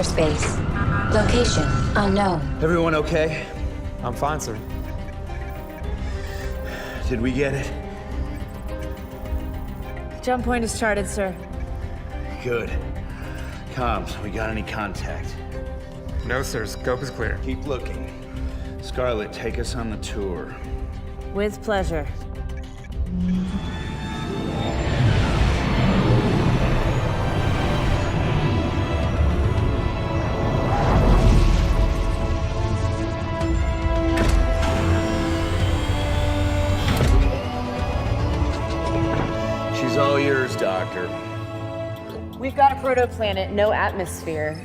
enter space. Location unknown. Everyone okay? I'm fine, sir. Did we get it? Jump point is charted, sir. Good. Comms, we got any contact? No, sir. Scope is clear. Keep looking. Scarlet, take us on the tour. With pleasure. She's all yours, Doctor. We've got a protoplanet, no atmosphere.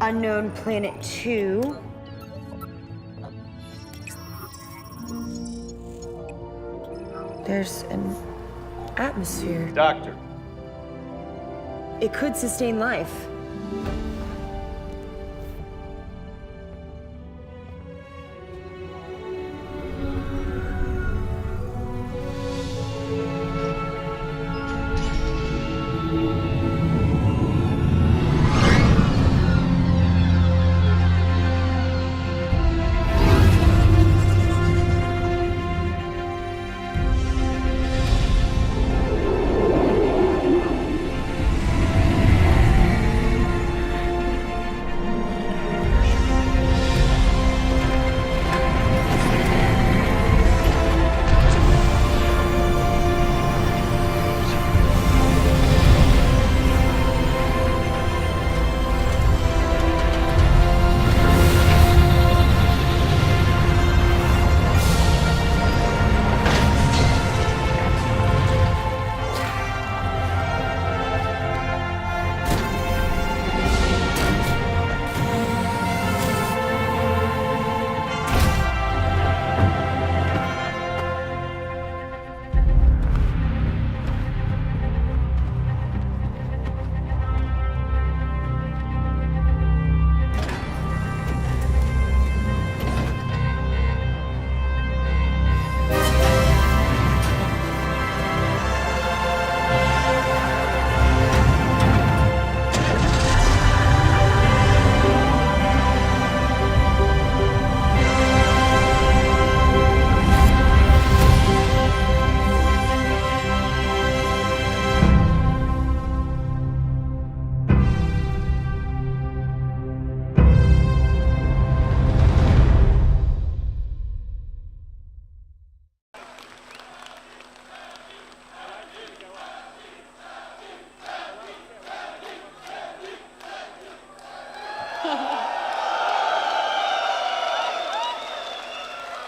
Unknown planet 2. There's an atmosphere. Doctor. It could sustain life.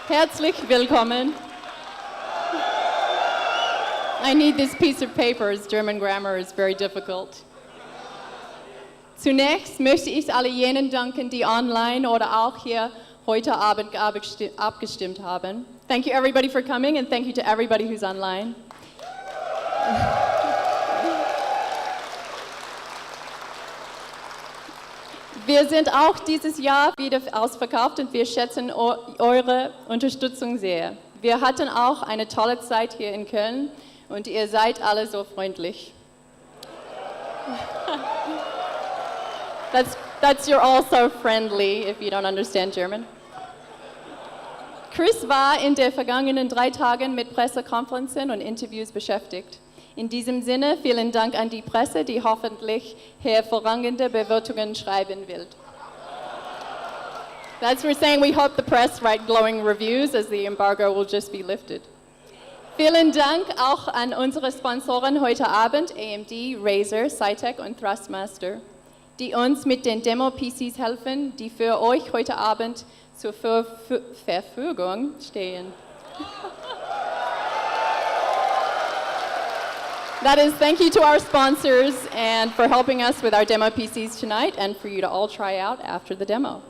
Herzlich willkommen. I need this piece of paper, as German grammar is very difficult. Zunächst möchte ich alle jenen danken, die online oder auch hier heute Abend abgestimmt haben. Thank you everybody for coming and thank you to everybody who's online. Wir sind auch dieses Jahr wieder ausverkauft und wir schätzen eure Unterstützung sehr. Wir hatten auch eine tolle Zeit hier in Köln und ihr seid alle so freundlich. That's you're all so friendly if you don't understand German. Chris war in den vergangenen 3 Tagen mit Pressekonferenzen und Interviews beschäftigt. In diesem Sinne, vielen Dank an die Presse, die hoffentlich hervorragende Bewertungen schreiben wird. That's we're saying we hope the press write glowing reviews as the embargo will just be lifted. Vielen Dank auch an unsere Sponsoren heute Abend, AMD, Razer, Cytec und Thrustmaster, die uns mit den Demo-PCs helfen, die für euch heute Abend zur Verfügung stehen. That is, thank you to our sponsors and for helping us with our demo PCs tonight and for you to all try out after the demo.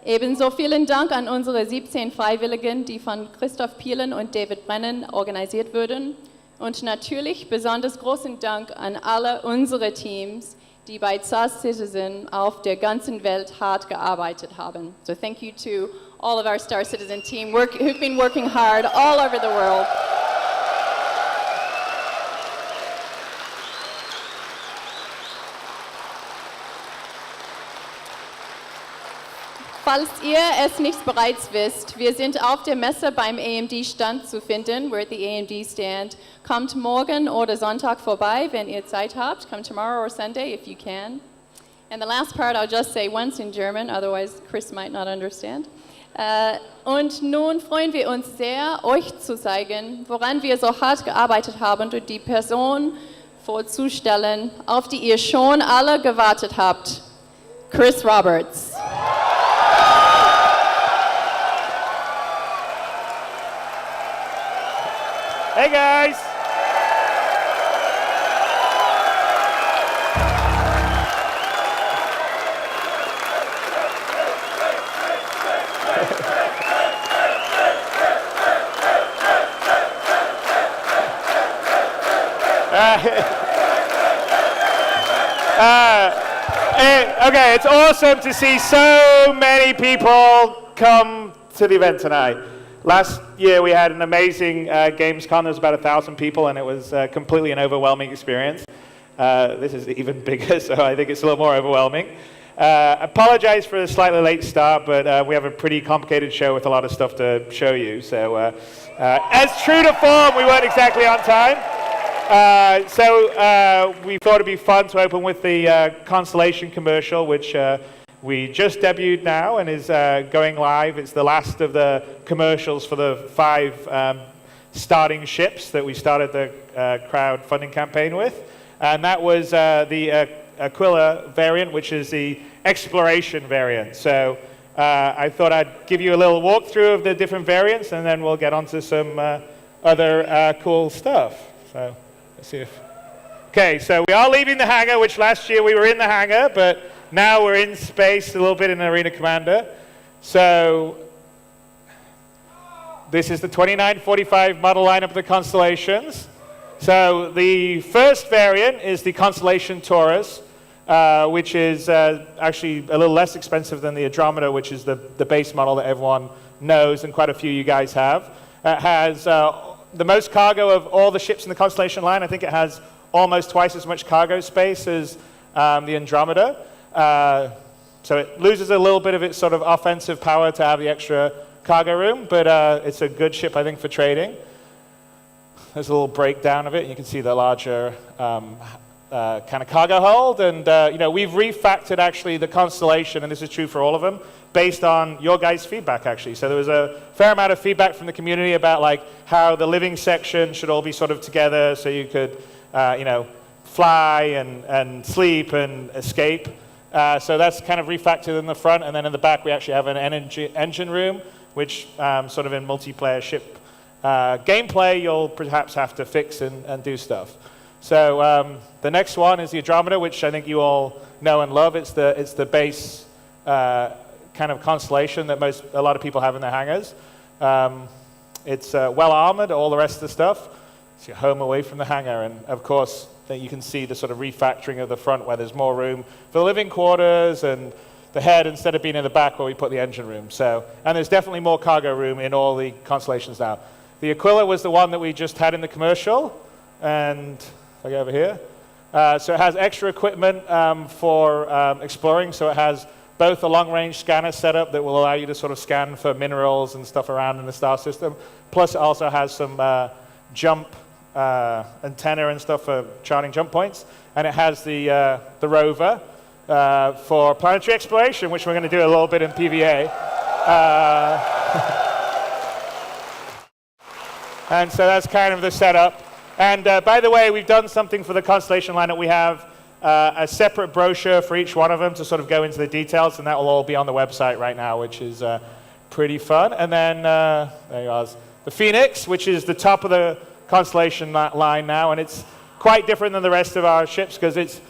Ebenso vielen Dank an unsere 17 Freiwilligen, die von Christoph Pielen und David Brennan organisiert wurden. Und natürlich besonders großen Dank an alle unsere Teams, die bei Citizen auf der ganzen Welt hart gearbeitet haben. So thank you to all of our Star Citizen team who've been working hard all over the world. Falls ihr es nicht bereits wisst, wir sind auf der Messe beim AMD-Stand zu finden. We're at the AMD stand. Kommt morgen oder Sonntag vorbei, wenn ihr Zeit habt. Come tomorrow or Sunday if you can. And the last part I'll just say once in German, otherwise Chris might not understand. Und nun freuen wir uns sehr, euch zu zeigen, woran wir so hart gearbeitet haben und die Person vorzustellen, auf die ihr schon alle gewartet habt. Chris Roberts. Hey guys! Okay, it's awesome to see so many people come to the event tonight. Last year we had an amazing Gamescom. There was about 1,000 people, and it was completely an overwhelming experience. This is even bigger, so I think it's a little more overwhelming. Apologize for the slightly late start, but we have a pretty complicated show with a lot of stuff to show you. So as true to form, we weren't exactly on time. So we thought it'd be fun to open with the Constellation commercial, which we just debuted now and is going live. It's the last of the commercials for the 5 starting ships that we started the crowdfunding campaign with. And that was the Aquila variant, which is the exploration variant. So I thought I'd give you a little walkthrough of the different variants, and then we'll get onto some other cool stuff. So let's see if... Okay, so we are leaving the hangar, which last year we were in the hangar, but now we're in space a little bit in Arena Commander. So this is the 2945 model lineup of the constellations. So the first variant is the Constellation Taurus, which is actually a little less expensive than the Andromeda, which is the base model that everyone knows and quite a few of you guys have. It has the most cargo of all the ships in the Constellation line. I think it has almost twice as much cargo space as the Andromeda. So it loses a little bit of its sort of offensive power to have the extra cargo room, but it's a good ship, I think, for trading. There's a little breakdown of it. You can see the larger kind of cargo hold. And you know, we've refactored actually the Constellation, and this is true for all of them, based on your guys' feedback, actually. So there was a fair amount of feedback from the community about like how the living section should all be sort of together so you could, you know, fly and sleep and escape. So that's kind of refactored in the front, and then in the back we actually have an engine room, which sort of in multiplayer ship gameplay you'll perhaps have to fix and do stuff. So the next one is the Andromeda, which I think you all know and love. It's the base kind of constellation that a lot of people have in their hangars. It's well armored, all the rest of the stuff. It's your home away from the hangar, and of course that you can see the sort of refactoring of the front where there's more room for the living quarters and the head instead of being in the back where we put the engine room. So, and there's definitely more cargo room in all the constellations now. The Aquila was the one that we just had in the commercial, and if I go over here, so it has extra equipment for exploring. So it has both a long-range scanner setup that will allow you to sort of scan for minerals and stuff around in the star system. Plus, it also has some jump antenna and stuff for charting jump points, and it has the rover for planetary exploration, which we're going to do a little bit in PVA. And so that's kind of the setup. And by the way, we've done something for the Constellation lineup. We have a separate brochure for each one of them to sort of go into the details, and that will all be on the website right now, which is pretty fun. And then there you are, the Phoenix, which is the top of the Constellation line now, and it's quite different than the rest of our ships because it's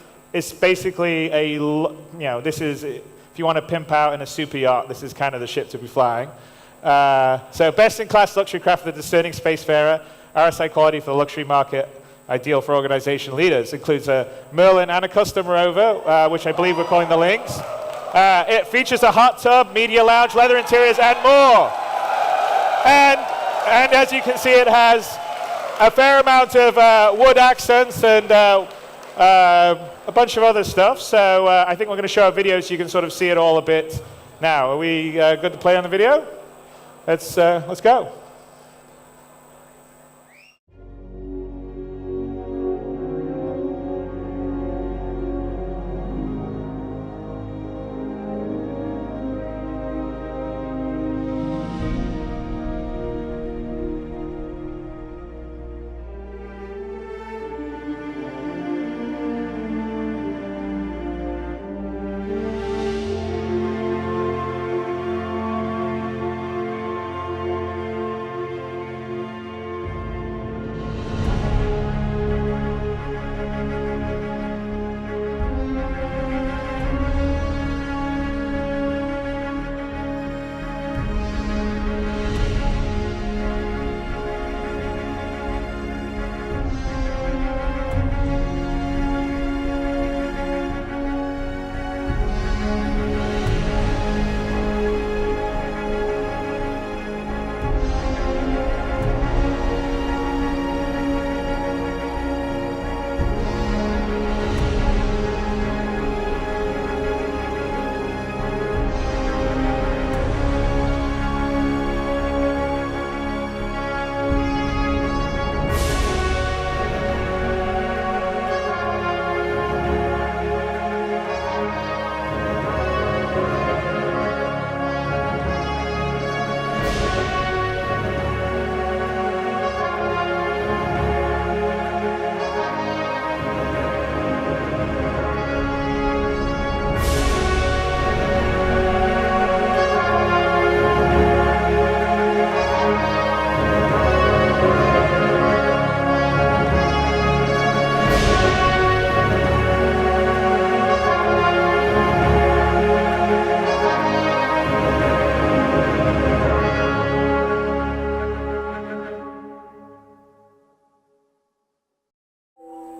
basically this is, if you want to pimp out in a super yacht, this is kind of the ship to be flying. So best-in-class luxury craft for the discerning spacefarer, RSI quality for the luxury market, ideal for organization leaders. Includes a Merlin and a custom rover, which I believe we're calling the Lynx. It features a hot tub, media lounge, leather interiors, and more. And as you can see, it has a fair amount of wood accents and a bunch of other stuff. So I think we're going to show a video so you can sort of see it all a bit Now, are we good to play on the video? Let's go.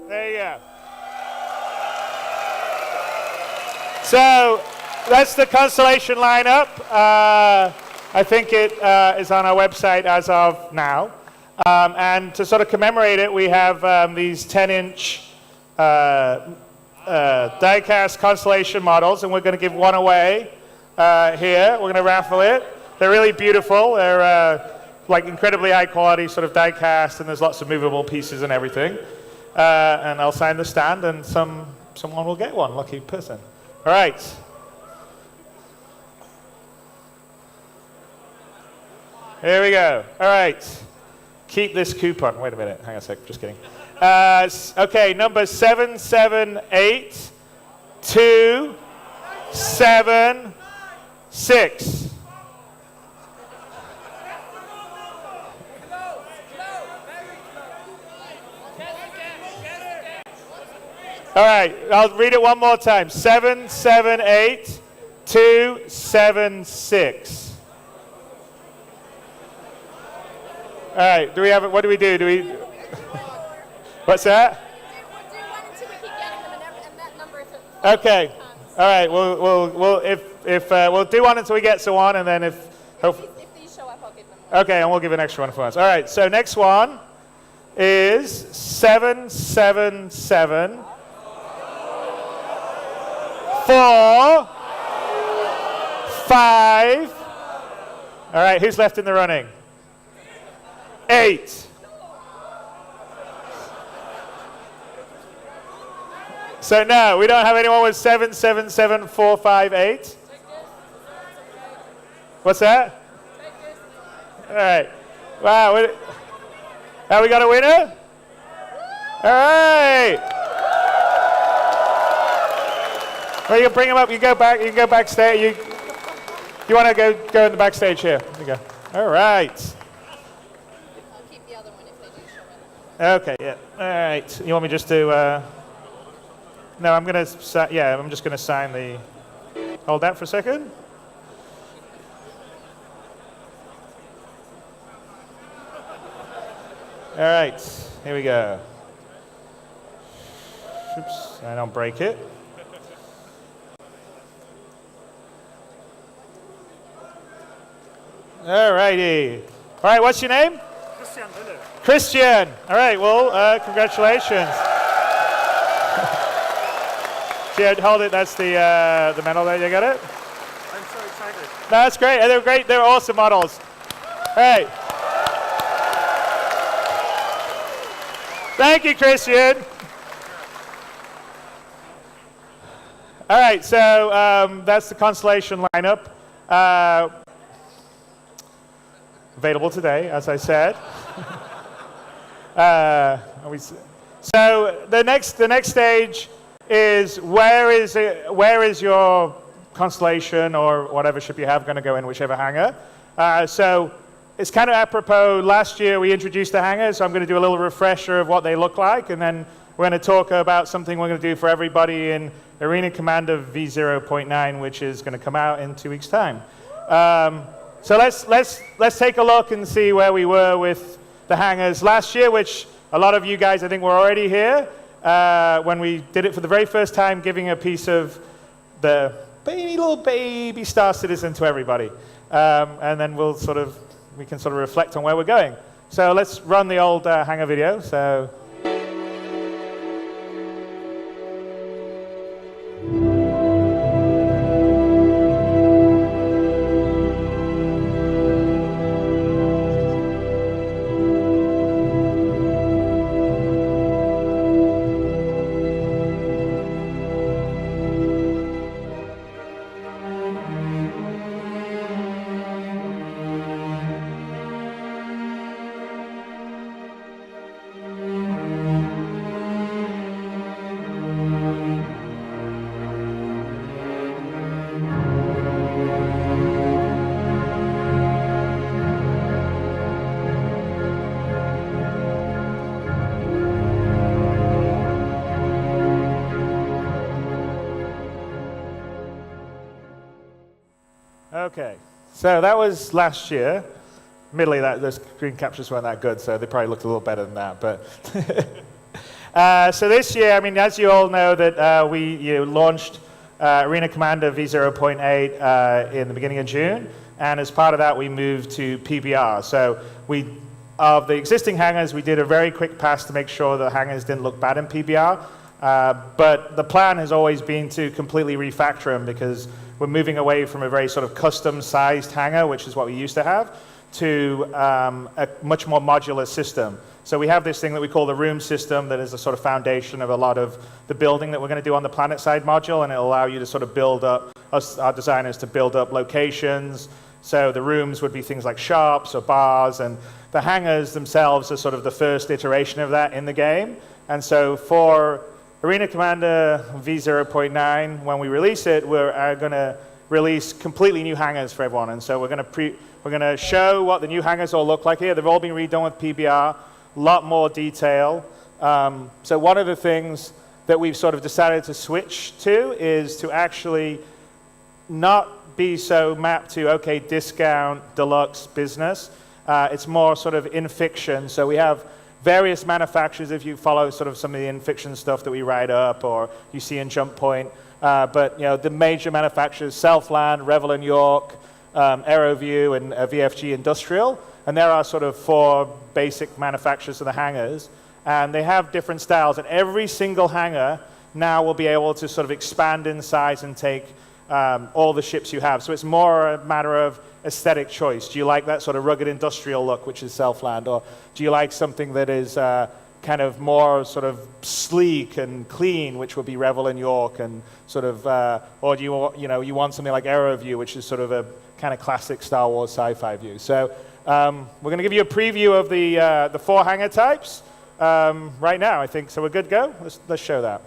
There you go. So that's the Constellation lineup. I think it is on our website as of now. And to sort of commemorate it, we have these 10-inch die-cast Constellation models, and we're going to give one away here. We're going to raffle it. They're really beautiful. They're like incredibly high quality sort of die-cast, and there's lots of movable pieces and everything. And I'll sign the stand, and someone will get one, lucky person. All right. Here we go. All right. Keep this coupon. Wait a minute. Hang on a sec. Just kidding. Okay, number 778276. All right, I'll read it one more time. 778276. All right, do we have it? What do we do? Do we? What's that? We'll do one until we keep getting them, and that number is. Okay. All right. We'll do one until we get to one, and then if these show up, I'll give them one. okay, and we'll give an extra one for us. All right. So next one is 777. 4, 5. All right, who's left in the running? 8. So no, we don't have anyone with 777458. What's that? All right. Wow. Have we got a winner? All right. Well, you can bring them up. You can go back. You can go backstage. You want to go in the backstage here? There you go. All right. I'll keep the other one if they do show up. Okay. Yeah. All right. You want me just to? No, I'm gonna. Yeah, I'm just gonna sign the. Hold that for a second. All right. Here we go. Oops. I don't break it. All righty. All right, what's your name? Christian Wille. Christian. All right, well, congratulations. Hold it, that's the medal there, you got it? I'm so excited That's great. They're great. They're awesome models. Hey. Thank you, Christian. All right, so that's the Constellation lineup. Available today, as I said. So the next stage is where is your Constellation or whatever ship you have going to go in whichever hangar. So it's kind of apropos. Last year we introduced the hangars, so I'm going to do a little refresher of what they look like, and then we're going to talk about something we're going to do for everybody in Arena Commander V0.9, which is going to come out in 2 weeks' time. So let's take a look and see where we were with the hangars last year, which a lot of you guys I think were already here when we did it for the very first time, giving a piece of the little baby Star Citizen to everybody, and then we can sort of reflect on where we're going. So let's run the old hangar video. So. Okay, so that was last year. Admittedly, the screen captures weren't that good, so they probably looked a little better than that. But so this year, I mean, as you all know, that we launched Arena Commander V0.8 in the beginning of June, and as part of that, we moved to PBR. So of the existing hangars, we did a very quick pass to make sure the hangars didn't look bad in PBR. But the plan has always been to completely refactor them because we're moving away from a very sort of custom-sized hangar, which is what we used to have, to a much more modular system. So we have this thing that we call the room system that is a sort of foundation of a lot of the building that we're going to do on the planet side module, and it'll allow you to sort of build up, our designers to build up locations. So the rooms would be things like shops or bars, and the hangars themselves are sort of the first iteration of that in the game. And so for Arena Commander V0.9, when we release it, we're going to release completely new hangars for everyone. And so we're going to show what the new hangars all look like here. They've all been redone with PBR, a lot more detail. So one of the things that we've sort of decided to switch to is to actually not be so mapped to, okay, discount, deluxe, business. It's more sort of in fiction. So we have various manufacturers, if you follow sort of some of the in-fiction stuff that we write up or you see in Jump Point. But the major manufacturers, Southland, Revel and York, AeroView, and VFG Industrial. And there are sort of 4 basic manufacturers of the hangars. And they have different styles. And every single hangar now will be able to sort of expand in size and take all the ships you have. So it's more a matter of aesthetic choice. Do you like that sort of rugged industrial look, which is Southland, or do you like something that is kind of more sort of sleek and clean, which would be Revel and York, and sort of, or do you want something like AeroView, which is sort of a kind of classic Star Wars sci-fi view. So we're going to give you a preview of the 4 hangar types right now, I think. So we're good to go. Let's show that.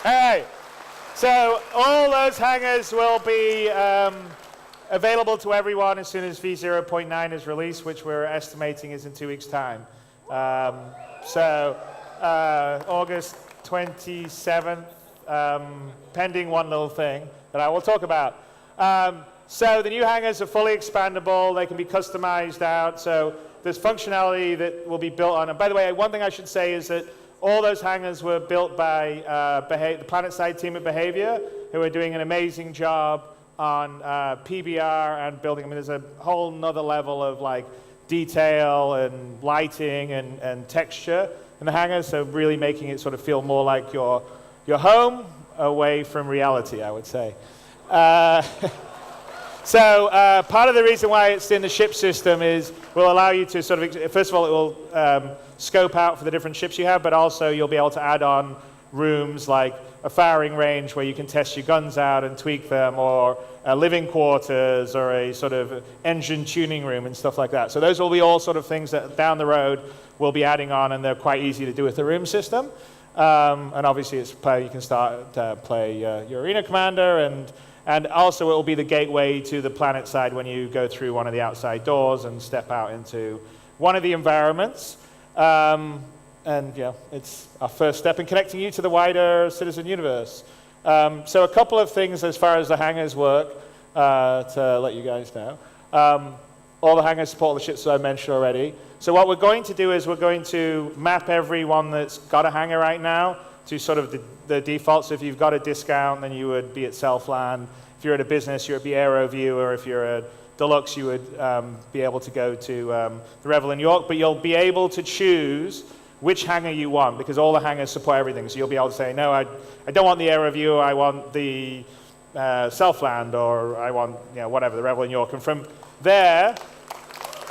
right. So all those hangars will be available to everyone as soon as V0.9 is released, which we're estimating is in 2 weeks' time. August 27th, pending one little thing that I will talk about. So the new hangars are fully expandable. They can be customized out. So there's functionality that will be built on. And by the way, one thing I should say is that all those hangars were built by the PlanetSide team at Behavior, who are doing an amazing job on PBR and building. I mean, there's a whole nother level of like detail and lighting and texture in the hangars, so really making it sort of feel more like your home away from reality, I would say. So part of the reason why it's in the ship system is will allow you to sort of, first of all, it will scope out for the different ships you have, but also you'll be able to add on rooms like a firing range where you can test your guns out and tweak them, or living quarters, or a sort of engine tuning room and stuff like that. So those will be all sort of things that down the road we'll be adding on, and they're quite easy to do with the room system. And obviously you can start to play your Arena Commander, and also it will be the gateway to the planet side when you go through one of the outside doors and step out into one of the environments. And yeah, it's our first step in connecting you to the wider Citizen universe. So a couple of things as far as the hangars work, to let you guys know. All the hangars support all the ships that I mentioned already. So what we're going to do is we're going to map everyone that's got a hangar right now to sort of the default. So if you've got a discount, then you would be at Selfland. If you're at a business, you're at the AeroView, or if you're a Deluxe, you would be able to go to the Revel in York. But you'll be able to choose which hangar you want, because all the hangars support everything. So you'll be able to say, no, I don't want the AeroView, I want the Selfland, or I want whatever, the Revel in York. And from there,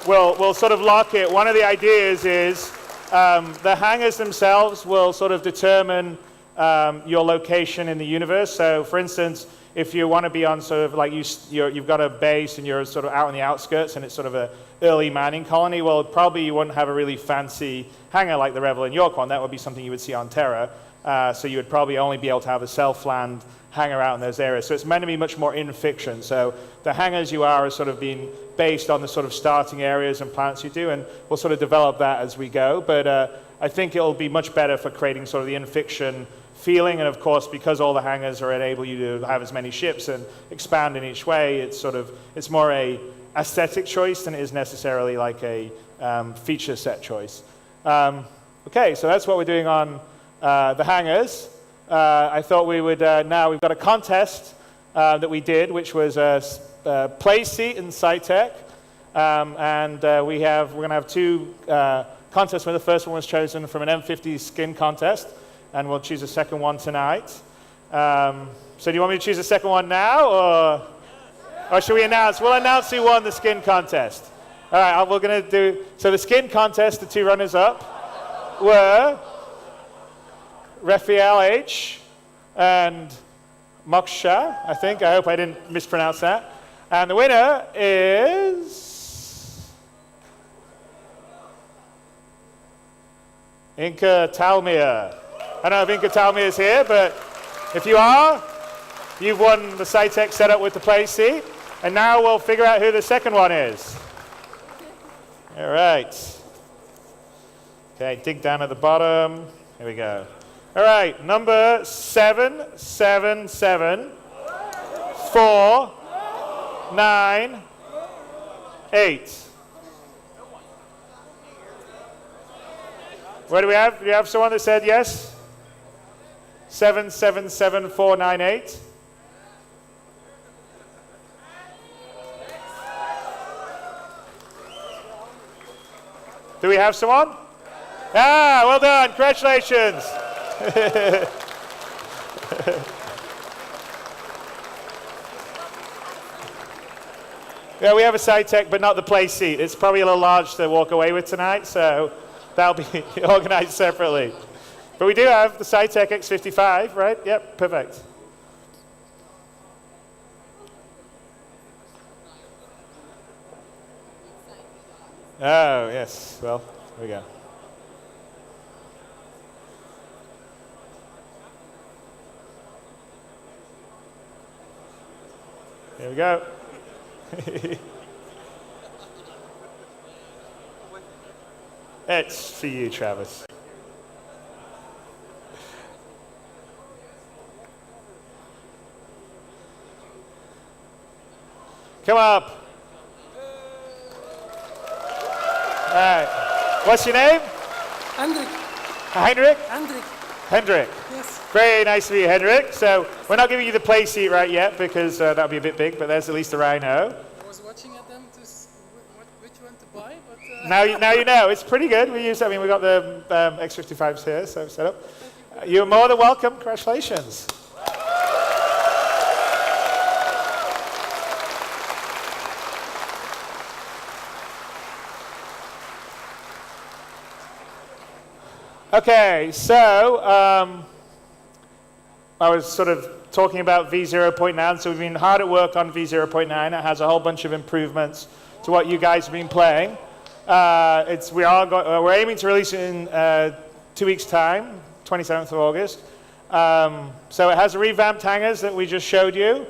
we'll sort of lock it. One of the ideas is the hangars themselves will sort of determine your location in the universe. So for instance, if you want to be on sort of like you've got a base and you're sort of out on the outskirts and it's sort of a early mining colony, well, probably you wouldn't have a really fancy hangar like the Revel in York one. That would be something you would see on Terra. So you would probably only be able to have a Selfland hangar out in those areas. So it's meant to be much more in fiction. So the hangars you are sort of being based on the sort of starting areas and planets you do, and we'll sort of develop that as we go. But I think it'll be much better for creating sort of the in fiction feeling, and of course, because all the hangars are enable you to have as many ships and expand in each way, it's more a aesthetic choice than it is necessarily like a feature set choice. Okay, so that's what we're doing on the hangars. I thought we would now we've got a contest that we did, which was a play seat in SciTech, and we're going to have two contests. Where the first one was chosen from an M50 skin contest, and we'll choose a second one tonight. So do you want me to choose a second one now, or should we announce? We'll announce who won the skin contest. All right, we're going to do, so the skin contest, the two runners-up were Raphael H. and Moksha, I think. I hope I didn't mispronounce that. And the winner is Inka Talmir. I don't know if Inka Talmir is here, but if you are, you've won the SciTech setup with the play seat. And now we'll figure out who the second one is. All right. Okay, dig down at the bottom. Here we go. All right, number 777498. What do we have? Do you have someone that said yes? 777498. Do we have someone? Ah, well done. Congratulations. Yeah, we have a SciTech, but not the play seat. It's probably a little large to walk away with tonight, so that'll be organized separately. But we do have the SciTech X55, right? Yep, perfect. Oh, yes. Well, here we go. Here we go. It's for you, Travis. Come up. All right. What's your name? Hendrik. Heinrich? Hendrik. Hendrik. Yes. Very nice to meet you, Hendrik. So we're not giving you the play seat right yet because that would be a bit big, but there's at least a rhino. I was watching at them to which one to buy, but Now you know. It's pretty good. We've got the X55s here, so set up. You're more than welcome. Congratulations. Okay, so I was sort of talking about V0.9, so we've been hard at work on V0.9. It has a whole bunch of improvements to what you guys have been playing. We're aiming to release it in 2 weeks' time, 27th of August. So it has the revamped hangars that we just showed you.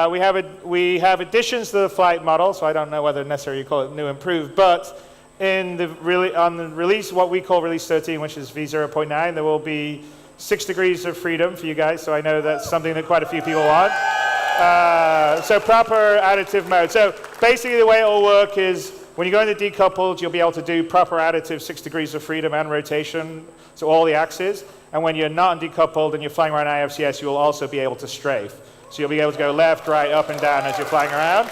We have additions to the flight model, so I don't know whether necessarily you call it new improved, but on the release, what we call release 13, which is V0.9, there will be 6 degrees of freedom for you guys, so I know that's something that quite a few people want. So proper additive mode. So basically the way it will work is when you go into decoupled, you'll be able to do proper additive 6 degrees of freedom and rotation, so all the axes. And when you're not decoupled and you're flying around IFCS, you will also be able to strafe. So you'll be able to go left, right, up, and down as you're flying around.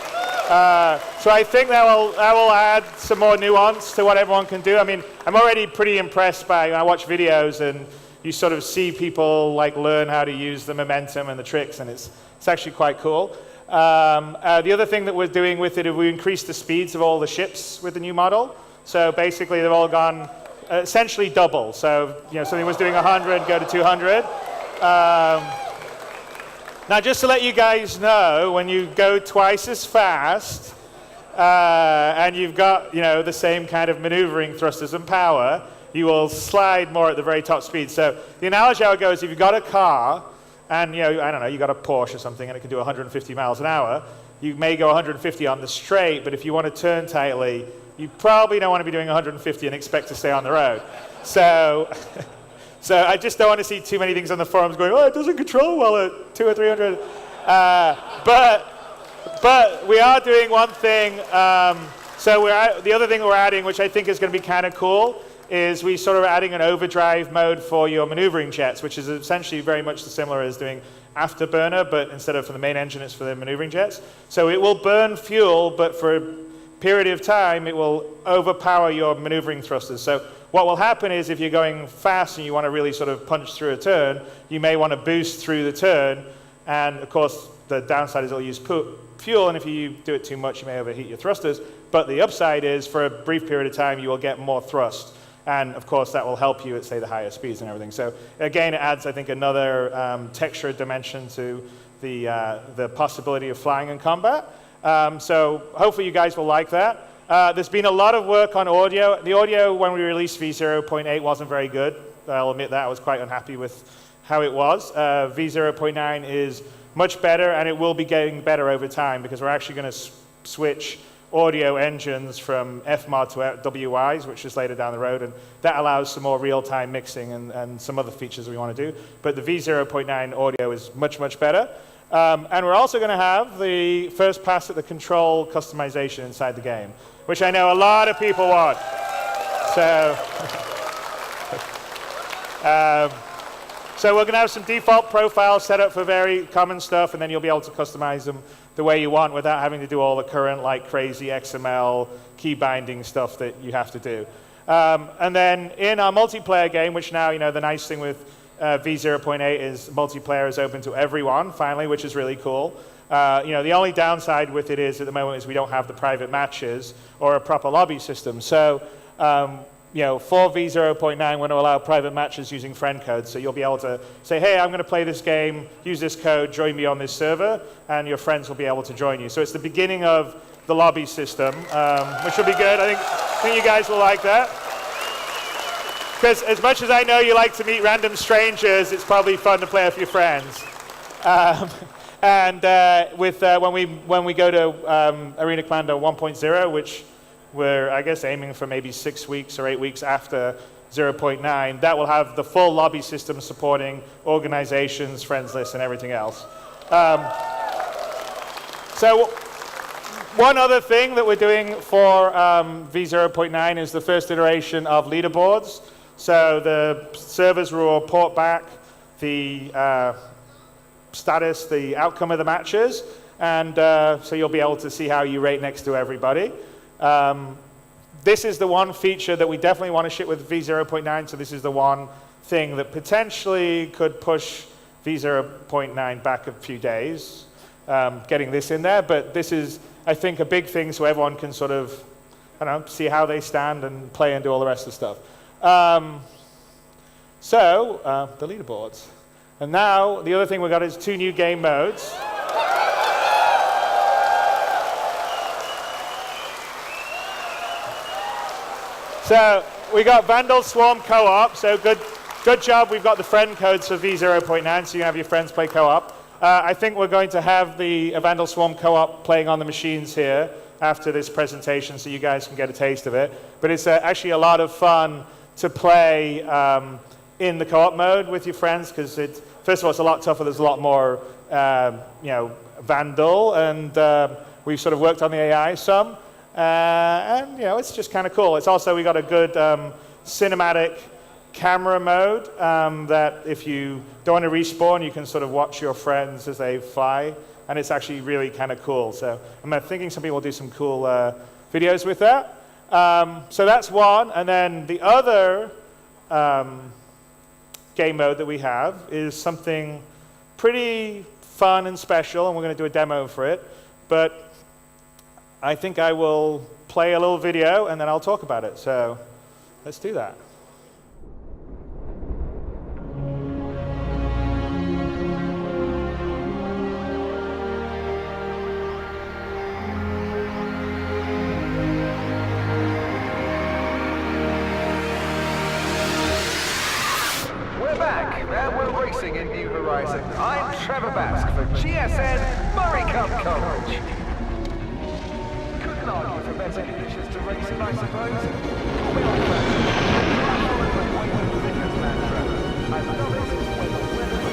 So I think that will add some more nuance to what everyone can do. I mean, I'm already pretty impressed by, I watch videos and you sort of see people like learn how to use the momentum and the tricks, and it's actually quite cool. The other thing that we're doing with it is we increased the speeds of all the ships with the new model. So basically they've all gone essentially double. So something was doing 100, go to 200. Now, just to let you guys know, when you go twice as fast and you've got the same kind of maneuvering thrusters and power, you will slide more at the very top speed. So the analogy how it goes, if you've got a car and I don't know, you got a Porsche or something and it can do 150 miles an hour, you may go 150 on the straight, but if you want to turn tightly, you probably don't want to be doing 150 and expect to stay on the road. So I just don't want to see too many things on the forums going, oh, it doesn't control well at 200 or 300. But we are doing one thing. So the other thing we're adding, which I think is going to be kind of cool, is we sort of adding an overdrive mode for your maneuvering jets, which is essentially very much similar as doing afterburner, but instead of for the main engine, it's for the maneuvering jets. So it will burn fuel, but for a period of time, it will overpower your maneuvering thrusters. So what will happen is if you're going fast and you want to really sort of punch through a turn, you may want to boost through the turn. And of course, the downside is it'll use fuel, and if you do it too much, you may overheat your thrusters. But the upside is for a brief period of time, you will get more thrust. And of course, that will help you at, say, the higher speeds and everything. So again, it adds, I think, another texture dimension to the possibility of flying in combat. So hopefully you guys will like that. There's been a lot of work on audio. The audio when we released V0.8 wasn't very good. I'll admit that. I was quite unhappy with how it was. V0.9 is much better, and it will be getting better over time because we're actually going to switch audio engines from FMOD to WIs, which is later down the road, and that allows some more real-time mixing and some other features we want to do. But the V0.9 audio is much, much better. And we're also going to have the first pass at the control customization inside the game, which I know a lot of people want. So, so we're going to have some default profiles set up for very common stuff, and then you'll be able to customize them the way you want without having to do all the current like crazy XML key binding stuff that you have to do. And then in our multiplayer game, which now, the nice thing with V0.8 is multiplayer is open to everyone, finally, which is really cool. The only downside with it is at the moment is we don't have the private matches or a proper lobby system. So, for V0.9, we're going to allow private matches using friend codes. So you'll be able to say, hey, I'm going to play this game, use this code, join me on this server, and your friends will be able to join you. So it's the beginning of the lobby system, which will be good. I think you guys will like that. Because as much as I know you like to meet random strangers, it's probably fun to play with your friends. And when we go to Arena Commander 1.0, which we're, I guess, aiming for maybe 6 weeks or 8 weeks after 0.9, that will have the full lobby system supporting organizations, friends lists, and everything else. So one other thing that we're doing for V0.9 is the first iteration of leaderboards. So the servers will report back the status, the outcome of the matches, and so you'll be able to see how you rate next to everybody. This is the one feature that we definitely want to ship with V0.9, so this is the one thing that potentially could push V0.9 back a few days, getting this in there, but this is, I think, a big thing so everyone can sort of, I don't know, see how they stand and play and do all the rest of the stuff. The leaderboards. And now, the other thing we've got is 2 new game modes. So we got Vandal Swarm co-op, so good job. We've got the friend codes for V0.9, so you can have your friends play co-op. I think we're going to have the Vandal Swarm co-op playing on the machines here after this presentation, so you guys can get a taste of it. But it's actually a lot of fun to play in the co-op mode with your friends, because first of all, it's a lot tougher. There's a lot more, Vandal, and we've sort of worked on the AI some. And it's just kind of cool. It's also, we got a good cinematic camera mode that if you don't want to respawn, you can sort of watch your friends as they fly, and it's actually really kind of cool. So I'm thinking some people will do some cool videos with that. So that's one, and then the other game mode that we have is something pretty fun and special, and we're going to do a demo for it. But I think I will play a little video and then I'll talk about it. So let's do that. We're back, and we're racing in New Horizon. I'm Trevor Basque for GSN Murray Cup coverage. Couldn't argue for better conditions to race in, I suppose. Call me on I love it when the weather's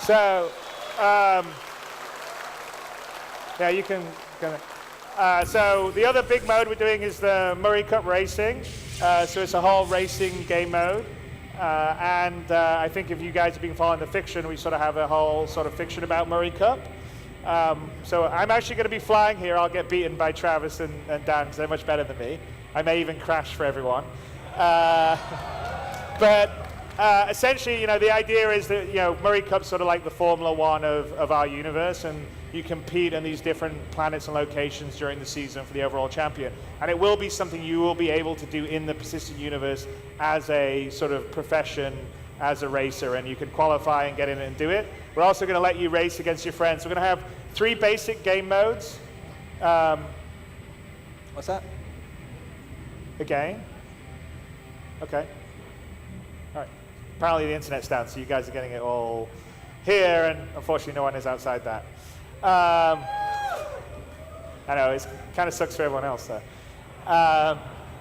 So, yeah, you can. So the other big mode we're doing is the Murray Cup Racing. So it's a whole racing game mode. And I think if you guys have been following the fiction, we sort of have a whole sort of fiction about Murray Cup. So I'm actually going to be flying here. I'll get beaten by Travis and Dan because they're much better than me. I may even crash for everyone. But essentially, the idea is that, Murray Cup's sort of like the Formula One of our universe, and you compete on these different planets and locations during the season for the overall champion. And it will be something you will be able to do in the persistent universe as a sort of profession, as a racer, and you can qualify and get in and do it. We're also going to let you race against your friends. We're going to have 3 basic game modes. What's that? Again? Okay. All right. Apparently the internet's down, so you guys are getting it all here, and unfortunately no one is outside that. I know, it kind of sucks for everyone else though.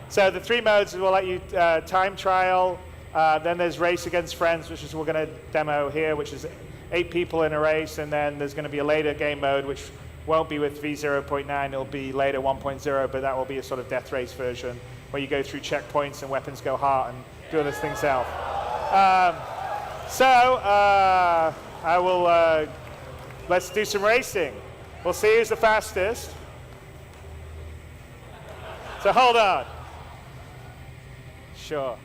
So the 3 modes will let you time trial, then there's race against friends, which is we're going to demo here, which is 8 people in a race, and then there's going to be a later game mode, which won't be with V0.9, it'll be later 1.0, but that will be a sort of death race version, where you go through checkpoints and weapons go hard and do all this thing self. I will, let's do some racing. We'll see who's the fastest. So hold on. Sure.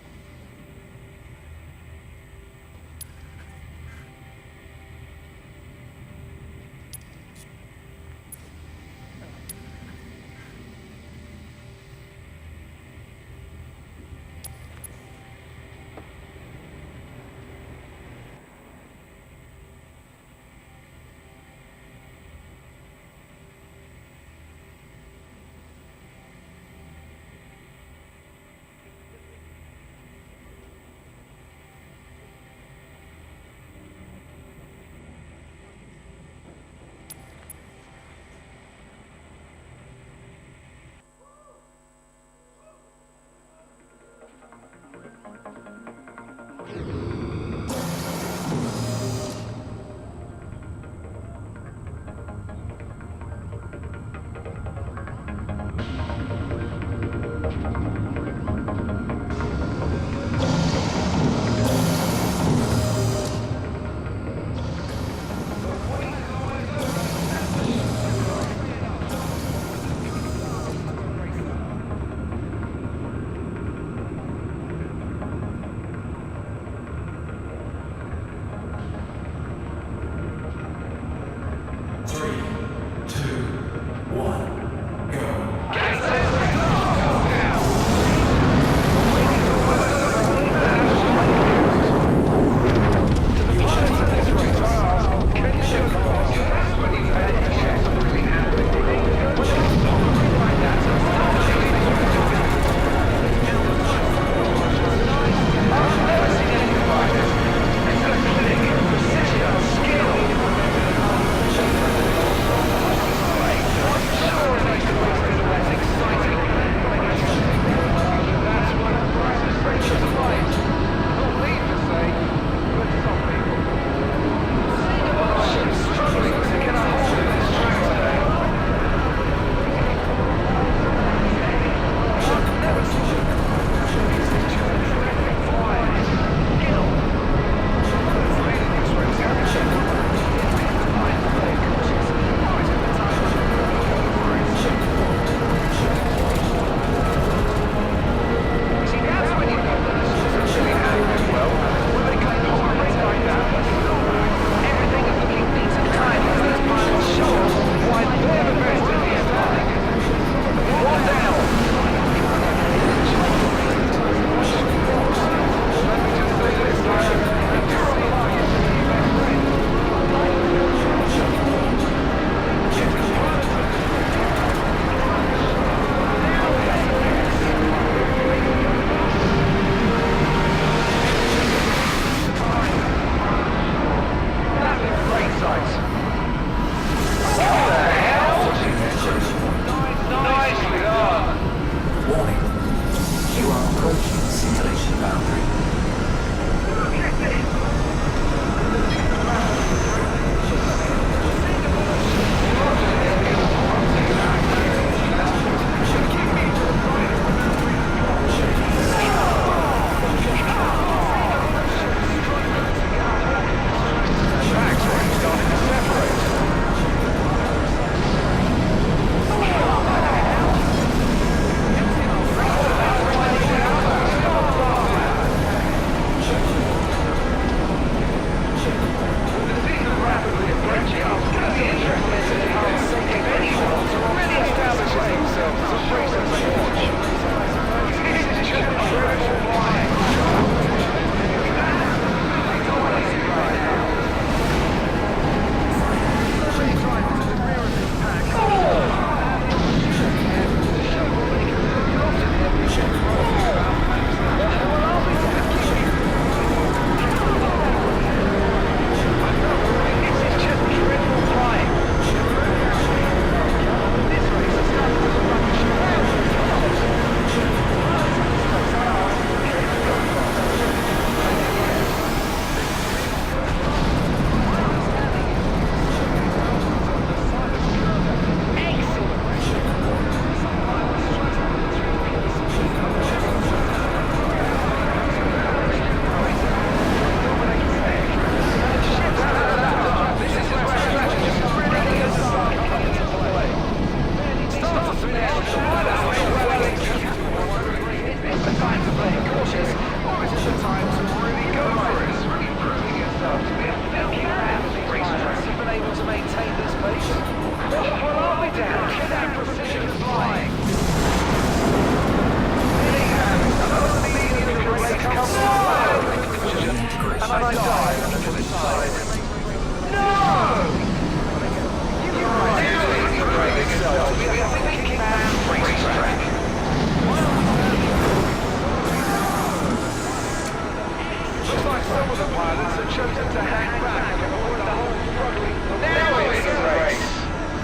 Some of the pilots have chosen to hang back and avoid the whole struggling. Now it's a race.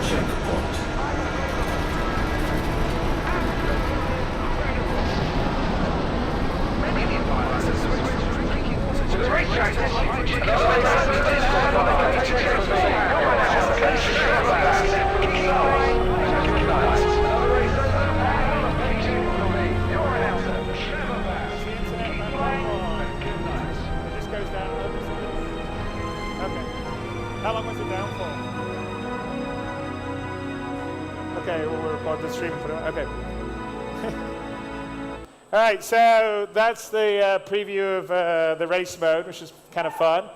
Checkpoint. Many pilots have switched to drinking water to the racetrack. It just goes down. Okay. How long was it down for? Okay, we'll record the stream for the. Okay. All right, so that's the preview of the race mode, which is kind of fun.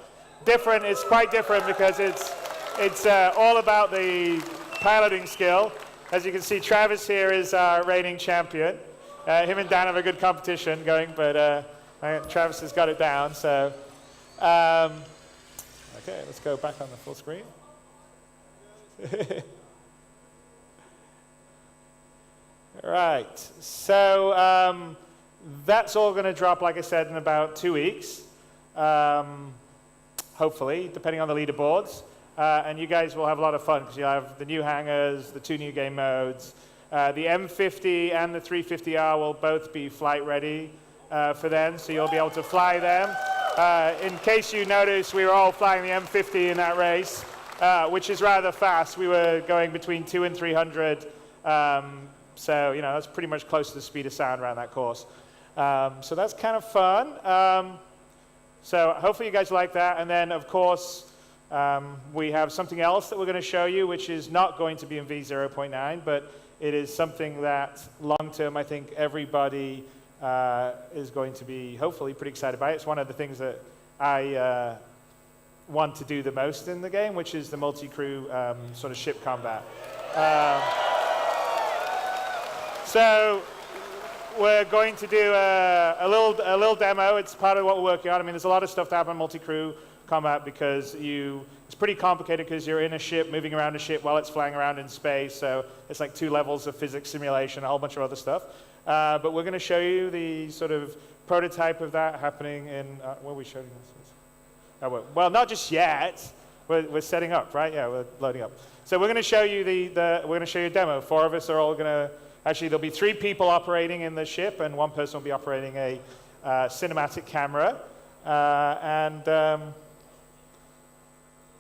Different. It's quite different because it's all about the piloting skill. As you can see, Travis here is our reigning champion. Him and Dan have a good competition going, but Travis has got it down. So, okay, let's go back on the full screen. All right, so that's all going to drop, like I said, in about 2 weeks, hopefully, depending on the leaderboards. And you guys will have a lot of fun because you'll have the new hangars, the 2 new game modes. The M50 and the 350R will both be flight ready for then, so you'll be able to fly them. In case you notice, we were all flying the M50 in that race, which is rather fast. We were going between 200 and 300. So, you know, that's pretty much close to the speed of sound around that course. So that's kind of fun. So hopefully you guys like that. And then, of course, we have something else that we're going to show you, which is not going to be in V0.9, but it is something that long-term I think everybody is going to be hopefully pretty excited by. It's one of the things that I want to do the most in the game, which is the multi-crew sort of ship combat. So we're going to do a little demo. It's part of what we're working on. I mean, there's a lot of stuff to happen in multi-crew combat because it's pretty complicated because you're in a ship, moving around a ship while it's flying around in space. So it's like 2 levels of physics simulation, a whole bunch of other stuff. But we're going to show you the sort of prototype of that happening in, what are we showing this? Well, not just yet. We're setting up, right? Yeah, we're loading up. So we're going to show you we're going to show you a demo. 4 of us are all going to. Actually, there'll be 3 people operating in the ship, and 1 person will be operating a cinematic camera.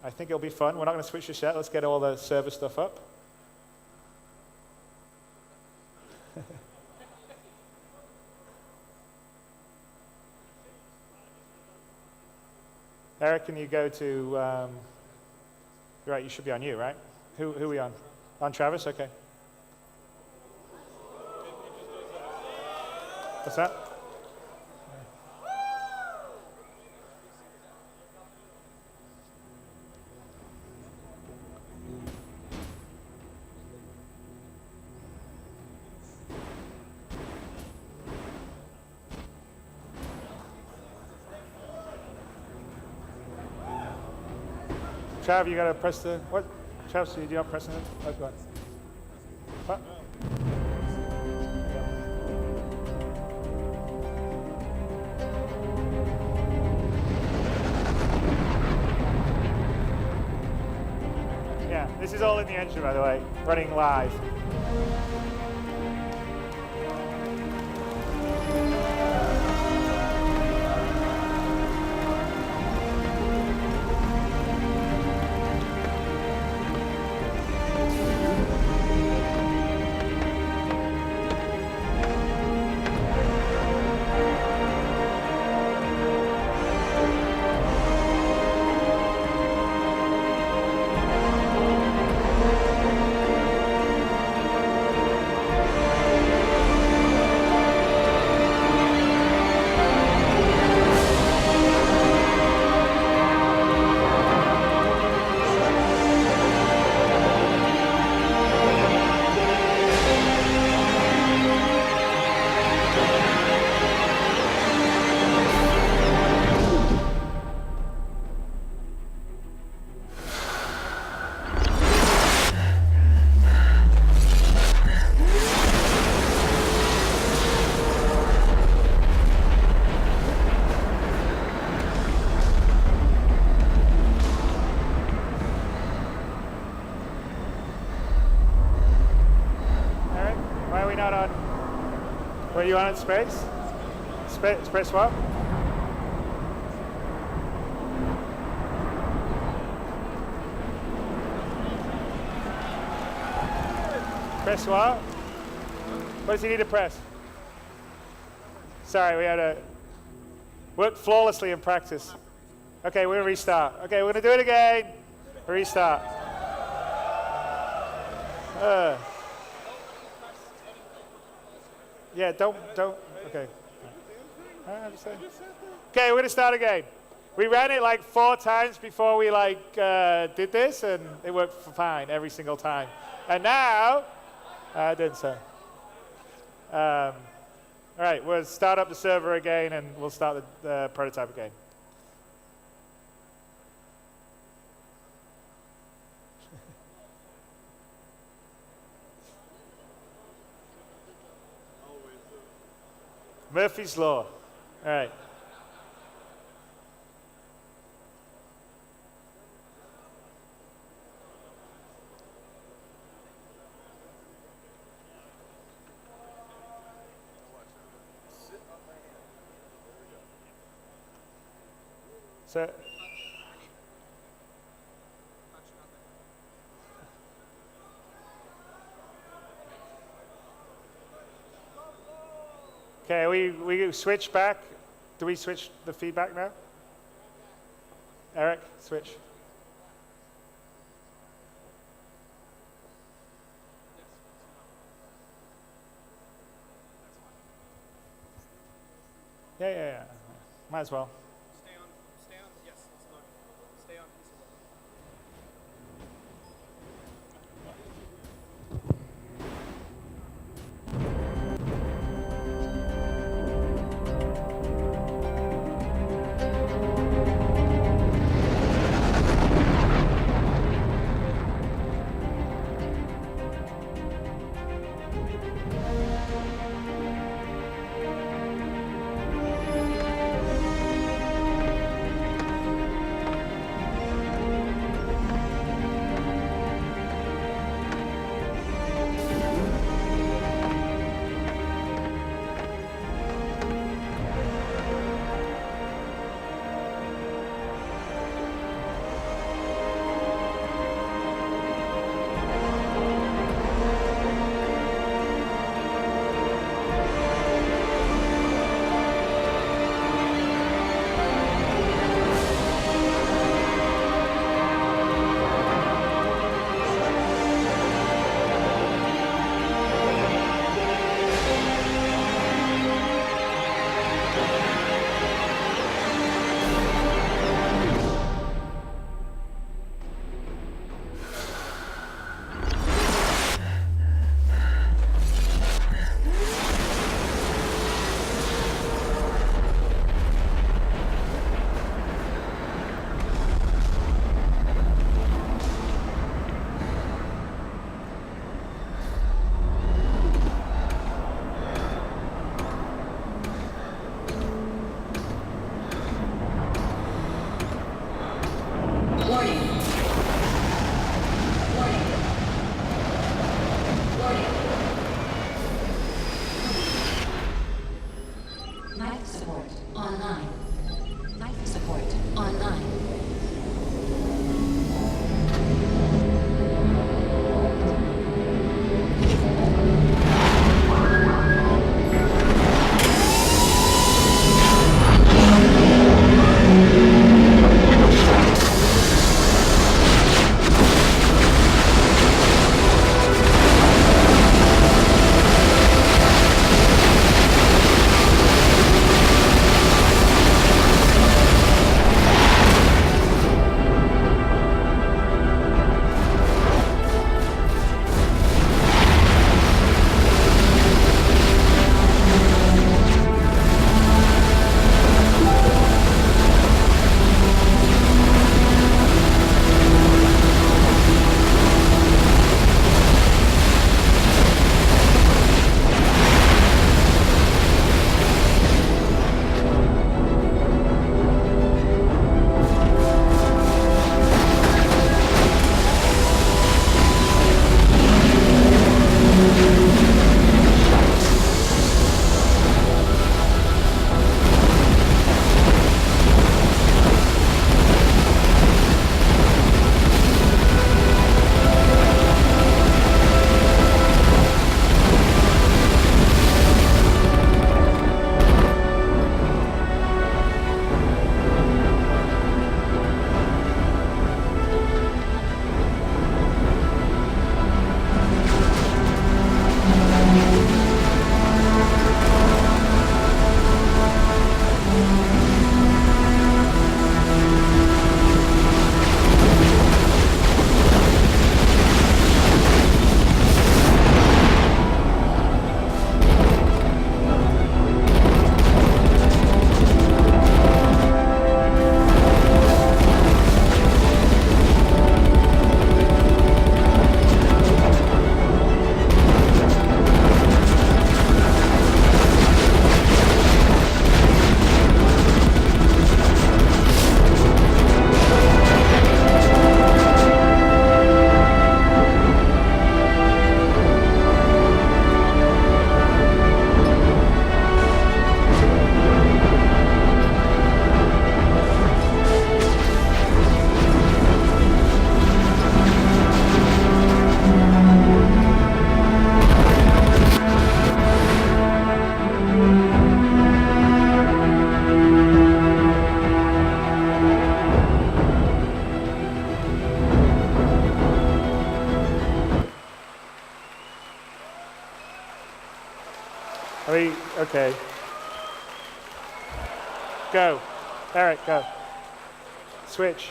I think it'll be fun. We're not going to switch this yet. Let's get all the server stuff up. Eric, can you go to... right, you should be on you, right? Who are we on? On Travis? Okay. What's that? Trav, you gotta press the, what? Trav, so you not pressing it? Oh, go on. What? Yeah, this is all in the engine, by the way, running live. you on it, space? Space swap? Press what? What does he need to press? Sorry, we had to work flawlessly in practice. Okay, we're gonna restart. Okay, we're gonna do it again. Restart. Yeah, don't. Okay. Okay, we're gonna start again. We ran it like 4 times before we did this, and it worked fine every single time. And now, I didn't so. All right, we'll start up the server again, and we'll start the prototype again. Murphy's Law. All right. So, okay, we switch back. Do we switch the feedback now? Eric, switch. Yeah. Might as well. Stay on, yes, it's loading. Stay on PC. Okay. Go. Eric, go. Switch.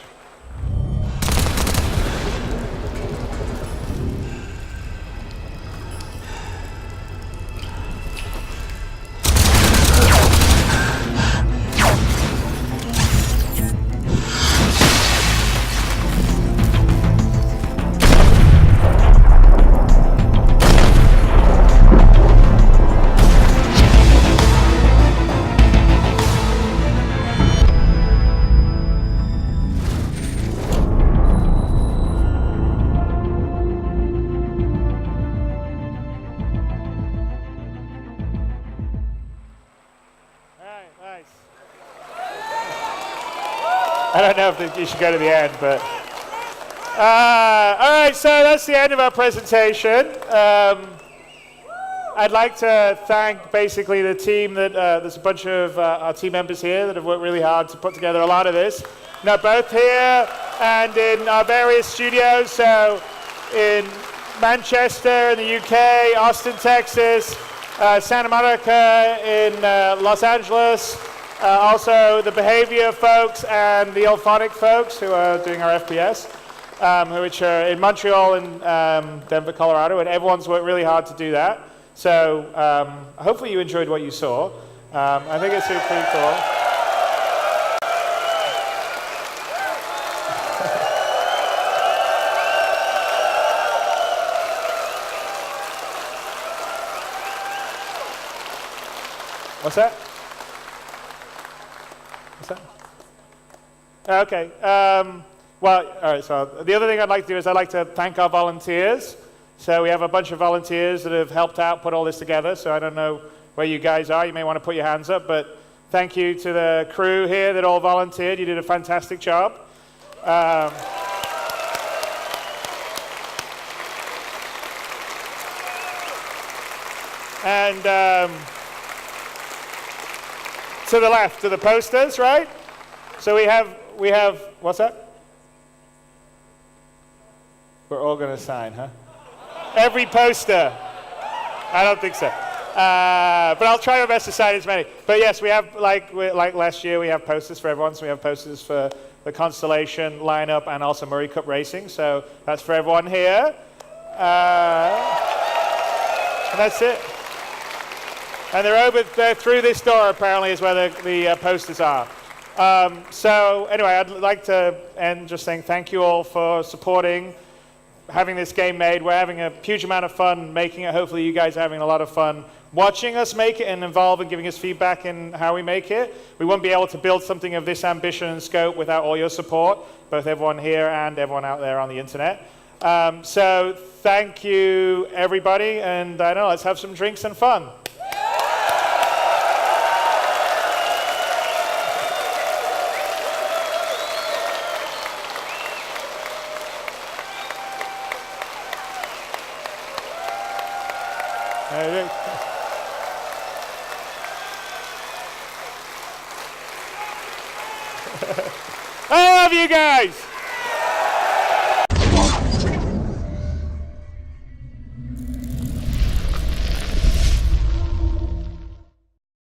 I don't know if you should go to the end, but... all right, so that's the end of our presentation. I'd like to thank basically the team that, there's a bunch of our team members here that have worked really hard to put together a lot of this. Now, both here and in our various studios, so in Manchester in the UK, Austin, Texas, Santa Monica in Los Angeles, also the Behavior folks and the Alphonic folks who are doing our FPS, which are in Montreal and Denver, Colorado, and everyone's worked really hard to do that. So hopefully you enjoyed what you saw. I think it's pretty cool. What's that? Okay. Well, all right. So the other thing I'd like to do is I'd like to thank our volunteers. So we have a bunch of volunteers that have helped out put all this together. So I don't know where you guys are. You may want to put your hands up. But thank you to the crew here that all volunteered. You did a fantastic job. And to the left, to the posters, right? So we have, what's that? We're all going to sign, huh? Every poster. I don't think so. But I'll try my best to sign as many. But yes, we have, like last year, we have posters for everyone. So we have posters for the Constellation lineup and also Murray Cup Racing. So that's for everyone here. And that's it. And they're through this door, apparently, is where the posters are. So anyway, I'd like to end just saying thank you all for supporting, having this game made. We're having a huge amount of fun making it. Hopefully you guys are having a lot of fun watching us make it and involved and giving us feedback in how we make it. We wouldn't be able to build something of this ambition and scope without all your support, both everyone here and everyone out there on the internet. So thank you, everybody, and I don't know, let's have some drinks and fun. I love you guys.